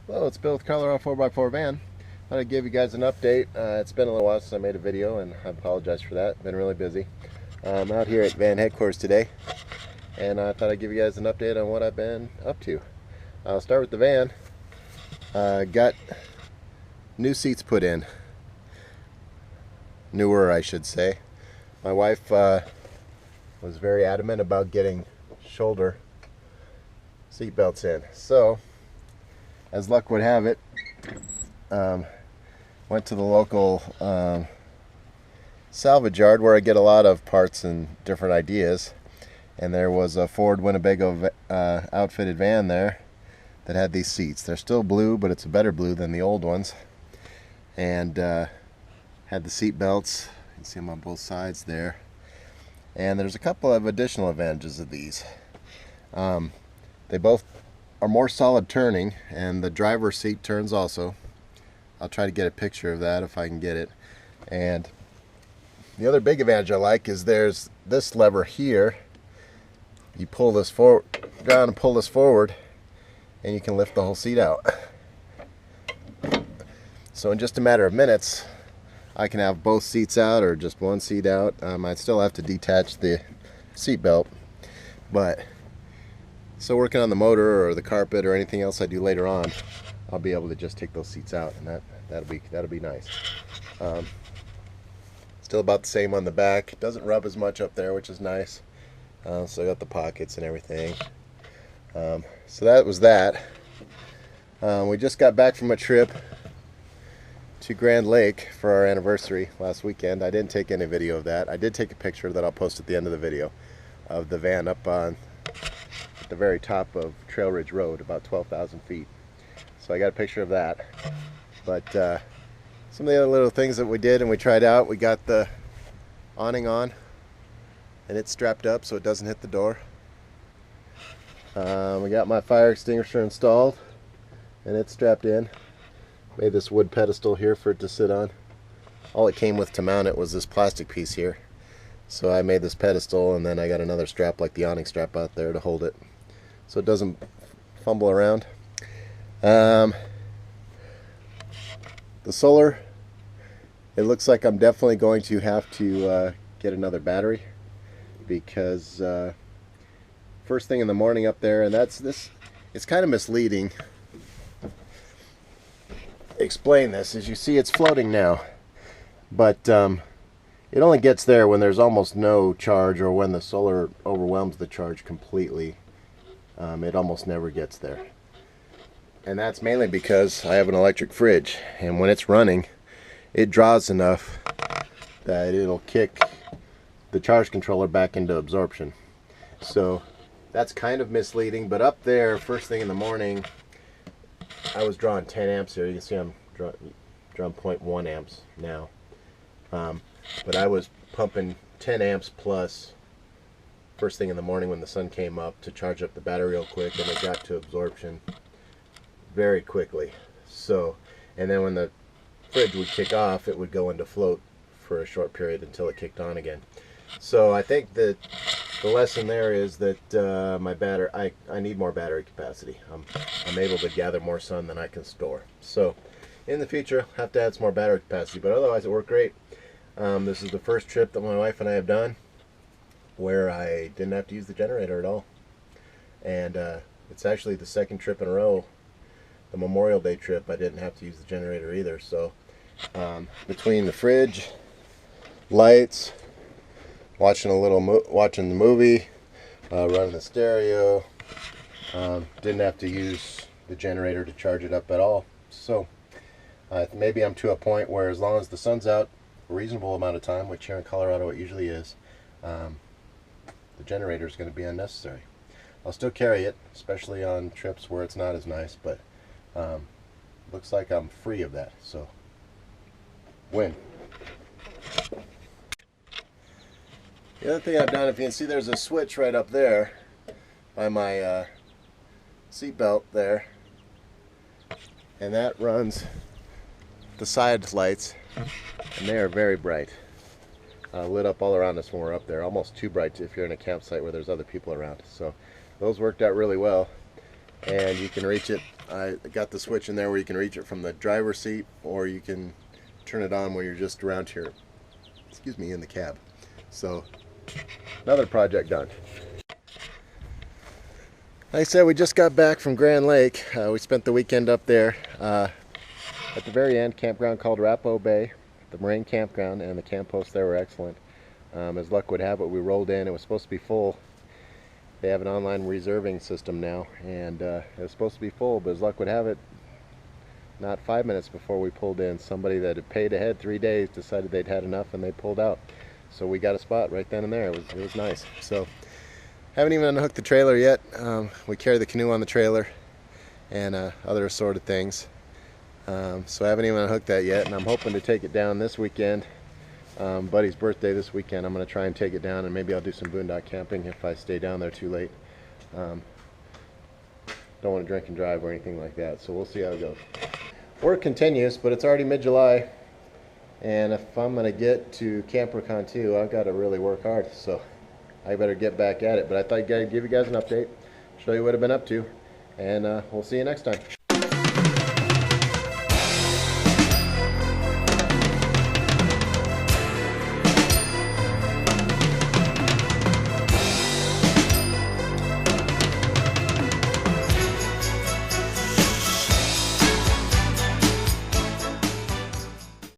Hello, it's Bill with Colorado 4x4 Van. Thought I'd give you guys an update. It's been a little while since I made a video, and I apologize for that. Been really busy. I'm out here at Van headquarters today, and I thought I'd give you guys an update on what I've been up to. I'll start with the van. Got new seats put in. Newer, I should say. My wife was very adamant about getting shoulder seat belts in. So, as luck would have it, went to the local salvage yard where I get a lot of parts and different ideas, and there was a Ford Winnebago outfitted van there that had these seats. They're still blue, but it's a better blue than the old ones, and had the seat belts. You can see them on both sides there, and there's a couple of additional advantages of these. They both are more solid turning, and the driver's seat turns also. I'll try to get a picture of that if I can get it. And the other big advantage I like is there's this lever here. You pull this forward, down and pull this forward, and you can lift the whole seat out. So in just a matter of minutes, I can have both seats out or just one seat out. I still have to detach the seat belt, but so working on the motor or the carpet or anything else I do later on, I'll be able to just take those seats out, and that'll be nice. Still about the same on the back. It doesn't rub as much up there, which is nice. So I got the pockets and everything. So that was that. We just got back from a trip to Grand Lake for our anniversary last weekend. I didn't take any video of that. I did take a picture that I'll post at the end of the video of the van up on the very top of Trail Ridge Road, about 12,000 feet. So I got a picture of that. But some of the other little things that we did and we tried out, we got the awning on, and it's strapped up so it doesn't hit the door. We got my fire extinguisher installed, and it's strapped in. Made this wood pedestal here for it to sit on. All it came with to mount it was this plastic piece here. So I made this pedestal, and then I got another strap like the awning strap out there to hold it, so it doesn't fumble around. The solar, it looks like I'm definitely going to have to get another battery, because first thing in the morning up there, and it's kind of misleading. Explain this. As you see, it's floating now, but it only gets there when there's almost no charge, or when the solar overwhelms the charge completely. It almost never gets there. And that's mainly because I have an electric fridge, and when it's running, it draws enough that it'll kick the charge controller back into absorption. So that's kind of misleading, but up there, first thing in the morning, I was drawing 10 amps here. You can see I'm drawing 0.1 amps now. But I was pumping 10 amps plus first thing in the morning when the sun came up to charge up the battery real quick, and it got to absorption very quickly. So, and then when the fridge would kick off, it would go into float for a short period until it kicked on again. So I think that the lesson there is that my battery, I need more battery capacity. I'm able to gather more sun than I can store. So in the future, I'll have to add some more battery capacity, but otherwise it worked great. This is the first trip that my wife and I have done where I didn't have to use the generator at all. And it's actually the second trip in a row, the Memorial Day trip, I didn't have to use the generator either. So between the fridge, lights, watching the movie, running the stereo, didn't have to use the generator to charge it up at all. So maybe I'm to a point where, as long as the sun's out a reasonable amount of time, which here in Colorado it usually is, the generator is going to be unnecessary. I'll still carry it, especially on trips where it's not as nice, but looks like I'm free of that, so win. The other thing I've done, if you can see, there's a switch right up there by my seat belt there, and that runs the side lights, and they are very bright. Lit up all around us when we're up there, almost too bright if you're in a campsite where there's other people around. So those worked out really well. and you can reach it. I got the switch in there where you can reach it from the driver's seat, or you can turn it on when you're just around here, excuse me, in the cab. So another project done. Like I said, we just got back from Grand Lake. We spent the weekend up there. At the very end, campground called Rapo Bay, the Moraine campground, and the camp hosts there were excellent. As luck would have it, we rolled in. It was supposed to be full. They have an online reserving system now, and it was supposed to be full, but as luck would have it, not 5 minutes before we pulled in, somebody that had paid ahead 3 days decided they'd had enough and they pulled out. So we got a spot right then and there. It was nice. So haven't even unhooked the trailer yet. We carry the canoe on the trailer and other assorted things. So I haven't even unhooked that yet, and I'm hoping to take it down this weekend. Buddy's birthday this weekend. I'm going to try and take it down, and maybe I'll do some boondock camping if I stay down there too late. Don't want to drink and drive or anything like that, so we'll see how it goes. Work continues, but it's already mid-July, and if I'm going to get to CamperCon 2, I've got to really work hard, so I better get back at it. But I thought I'd give you guys an update, show you what I've been up to, and we'll see you next time.